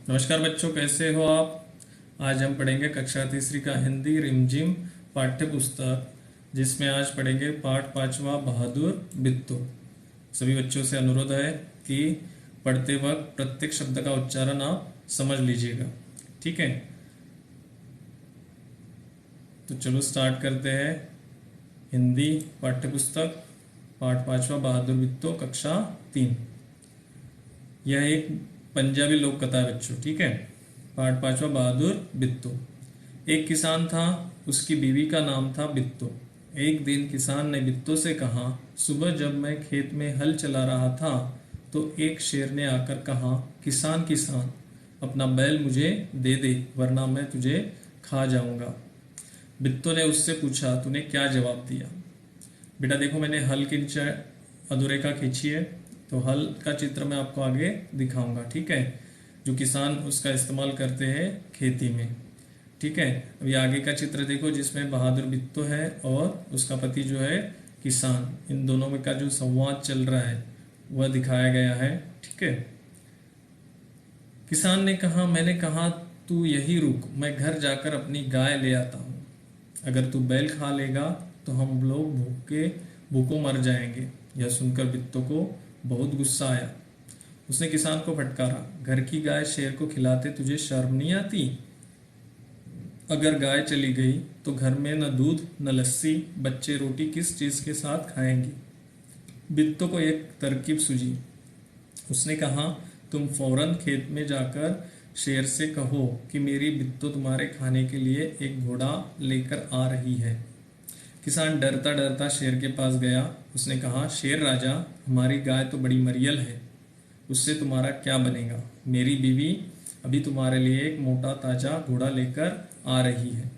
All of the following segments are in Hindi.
नमस्कार बच्चों, कैसे हो आप। आज हम पढ़ेंगे कक्षा तीसरी का हिंदी रिमझिम पाठ्य पुस्तक, जिसमें आज पढ़ेंगे पाठ पांचवा बहादुर बिट्टू। सभी बच्चों से अनुरोध है कि पढ़ते वक्त प्रत्येक शब्द का उच्चारण आप समझ लीजिएगा, ठीक है। तो चलो स्टार्ट करते हैं। हिंदी पाठ्य पुस्तक पाठ पांचवा बहादुर बिट्टू, कक्षा 3। यह एक पंजाबी लोक कथा है बच्चों, ठीक है। पाठ पांचवा बहादुर बिट्टू। एक किसान था, उसकी बीवी का नाम था बिट्टू। एक दिन किसान ने बिट्टू से कहा, सुबह जब मैं खेत में हल चला रहा था तो एक शेर ने आकर कहा, किसान किसान, अपना बैल मुझे दे दे वरना मैं तुझे खा जाऊंगा। बिट्टू ने उससे पूछा, तूने क्या जवाब दिया। बेटा देखो, मैंने हल की नीचे अधोरेखा खींची है, तो हल का चित्र मैं आपको आगे दिखाऊंगा, ठीक है, जो किसान उसका इस्तेमाल करते हैं खेती में, ठीक है। अभी आगे का चित्र देखो, जिसमें बहादुर बिट्टू है और उसका पति जो है किसान, इन दोनों में का जो संवाद चल रहा है वह दिखाया गया है, ठीक है। किसान ने कहा, मैंने कहा तू यही रुक, मैं घर जाकर अपनी गाय ले आता हूँ। अगर तू बैल खा लेगा तो हम लोग भूखों मर जाएंगे। यह सुनकर बिट्टू को बहुत गुस्सा आया। उसने किसान को फटकारा, घर की गाय शेर को खिलाते तुझे शर्म नहीं आती। अगर गाय चली गई तो घर में न दूध न लस्सी, बच्चे रोटी किस चीज के साथ खाएंगे। बिट्टू को एक तरकीब सूझी। उसने कहा, तुम फौरन खेत में जाकर शेर से कहो कि मेरी बिट्टू तुम्हारे खाने के लिए एक घोड़ा लेकर आ रही है। किसान डरता डरता शेर के पास गया। उसने कहा, शेर राजा, हमारी गाय तो बड़ी मरियल है, उससे तुम्हारा क्या बनेगा। मेरी बीवी अभी तुम्हारे लिए एक मोटा ताजा घोड़ा लेकर आ रही है,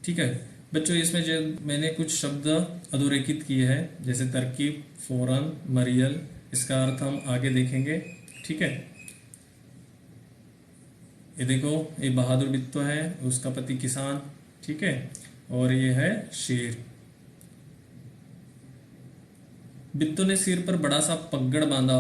ठीक है। बच्चों इसमें जो मैंने कुछ शब्द अधोरेखित किए हैं, जैसे तरकीब, फौरन, मरियल, इसका अर्थ हम आगे देखेंगे, ठीक है। ये देखो, ये बहादुर बिट्टू है, उसका पति किसान, ठीक है, और ये है शेर। बिट्टू ने सिर पर बड़ा सा पगड़ बांधा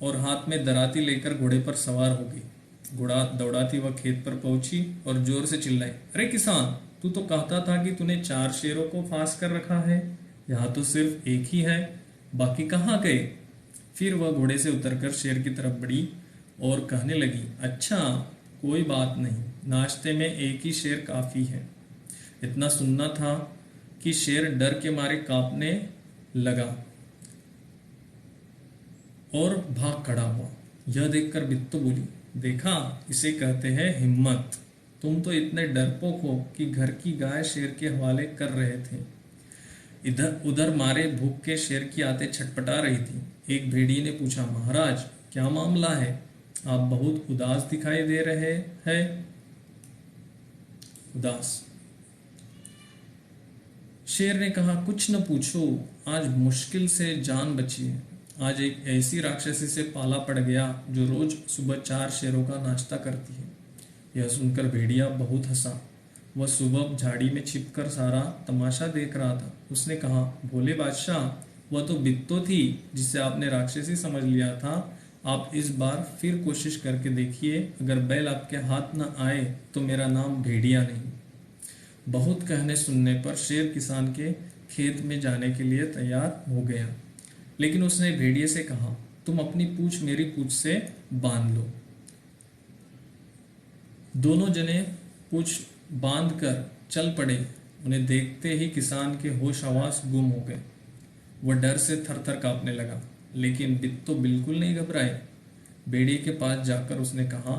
और हाथ में दराती लेकर घोड़े पर सवार हो गई। घोड़ा दौड़ाती वह खेत पर पहुंची और जोर से चिल्लाई, अरे किसान, तू तो कहता था कि तूने 4 शेरों को फांस कर रखा है, यहाँ तो सिर्फ एक ही है, बाकी कहाँ गए। फिर वह घोड़े से उतरकर शेर की तरफ बढ़ी और कहने लगी, अच्छा कोई बात नहीं, नाश्ते में एक ही शेर काफी है। इतना सुनना था कि शेर डर के मारे कांपने लगा और भाग खड़ा हुआ। यह देखकर बिट्टू बोली, देखा, इसे कहते हैं हिम्मत। तुम तो इतने डरपोक हो कि घर की गाय शेर के हवाले कर रहे थे। इधर उधर मारे भूख के शेर की आंतें छटपटा रही थी। एक भेड़िए ने पूछा, महाराज क्या मामला है, आप बहुत उदास दिखाई दे रहे हैं। उदास। शेर ने कहा, कुछ न पूछो, आज मुश्किल से जान बची है। आज एक ऐसी राक्षसी से पाला पड़ गया जो रोज सुबह 4 शेरों का नाश्ता करती है। यह सुनकर भेड़िया बहुत हंसा। वह सुबह झाड़ी में छिपकर सारा तमाशा देख रहा था। उसने कहा, भोले बादशाह, वह तो बिट्टू थी जिसे आपने राक्षसी समझ लिया था। आप इस बार फिर कोशिश करके देखिए, अगर बैल आपके हाथ न आए तो मेरा नाम भेड़िया नहीं। बहुत कहने सुनने पर शेर किसान के खेत में जाने के लिए तैयार हो गया, लेकिन उसने भेड़िए से कहा, तुम अपनी पूंछ मेरी पूंछ से बांध लो। दोनों जने पूंछ बांध कर चल पड़े। उन्हें देखते ही किसान के होश हवास गुम हो गए। वह डर से थर थर कांपने लगा, लेकिन बिट्टू बिल्कुल नहीं घबराए। भेड़िए के पास जाकर उसने कहा,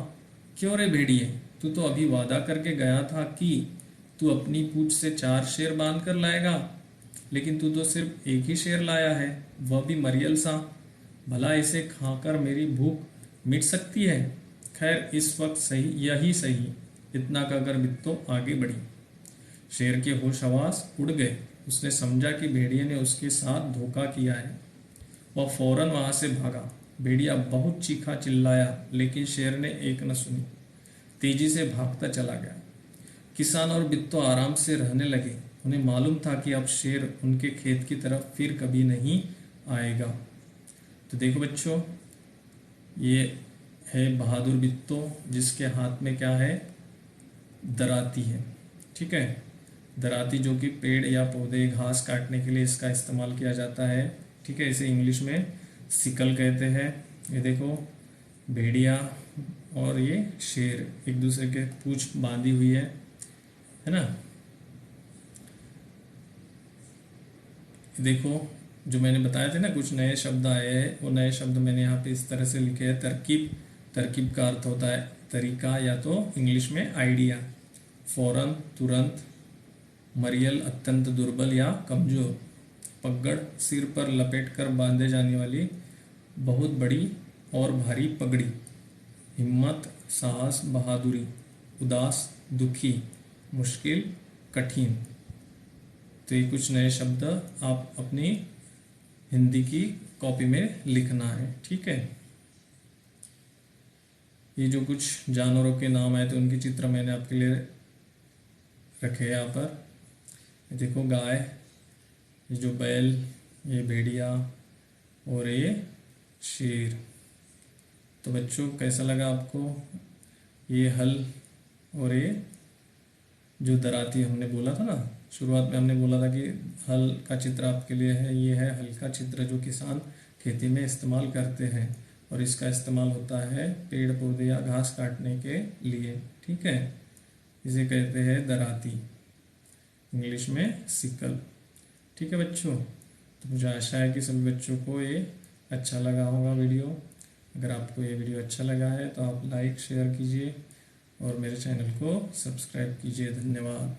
क्यों रे भेड़िए, तू तो अभी वादा करके गया था कि तू अपनी पूंछ से 4 शेर बांध कर लाएगा, लेकिन तू तो सिर्फ एक ही शेर लाया है, वह भी मरियल सा। भला इसे खाकर मेरी भूख मिट सकती है। खैर इस वक्त सही, यही सही। इतना कहकर बिट्टू आगे बढ़ी। शेर के होश हवास उड़ गए। उसने समझा कि भेड़िए ने उसके साथ धोखा किया है। वह फौरन वहां से भागा। भेड़िया बहुत चीखा चिल्लाया, लेकिन शेर ने एक न सुनी, तेजी से भागता चला गया। किसान और बिट्टू आराम से रहने लगे। उन्हें मालूम था कि अब शेर उनके खेत की तरफ फिर कभी नहीं आएगा। तो देखो बच्चों, ये है बहादुर बित्तो, जिसके हाथ में क्या है, दराती है। ठीक है, दराती जो कि पेड़ या पौधे घास काटने के लिए इसका इस्तेमाल किया जाता है। ठीक है, इसे इंग्लिश में सिकल कहते हैं। ये देखो, भेड़िया और ये शेर एक दूसरे के पूंछ बांधी हुई है ना। देखो, जो मैंने बताया थे ना, कुछ नए शब्द आए हैं, वो नए शब्द मैंने यहाँ पे इस तरह से लिखे हैं। तरकीब, तरकीब का अर्थ होता है तरीका या तो इंग्लिश में आइडिया। फौरन, तुरंत। मरियल, अत्यंत दुर्बल या कमजोर। पगड़, सिर पर लपेट कर बांधे जाने वाली बहुत बड़ी और भारी पगड़ी। हिम्मत, साहस, बहादुरी। उदास, दुखी। मुश्किल, कठिन। तो ये कुछ नए शब्द आप अपनी हिंदी की कॉपी में लिखना है। ठीक है, ये जो कुछ जानवरों के नाम आए थे उनके चित्र मैंने आपके लिए रखे हैं यहाँ पर। ये देखो, गाय, ये जो बैल, ये भेड़िया और ये शेर। तो बच्चों, कैसा लगा आपको ये हल और ये जो दराती हमने बोला था ना, शुरुआत में हमने बोला था कि हल का चित्र आपके लिए है। ये है हल का चित्र जो किसान खेती में इस्तेमाल करते हैं, और इसका इस्तेमाल होता है पेड़ पौधे या घास काटने के लिए। ठीक है, इसे कहते हैं दराती, इंग्लिश में सिकल। ठीक है बच्चों, तो मुझे आशा है कि सभी बच्चों को ये अच्छा लगा होगा वीडियो। अगर आपको ये वीडियो अच्छा लगा है तो आप लाइक शेयर कीजिए और मेरे चैनल को सब्सक्राइब कीजिए। धन्यवाद।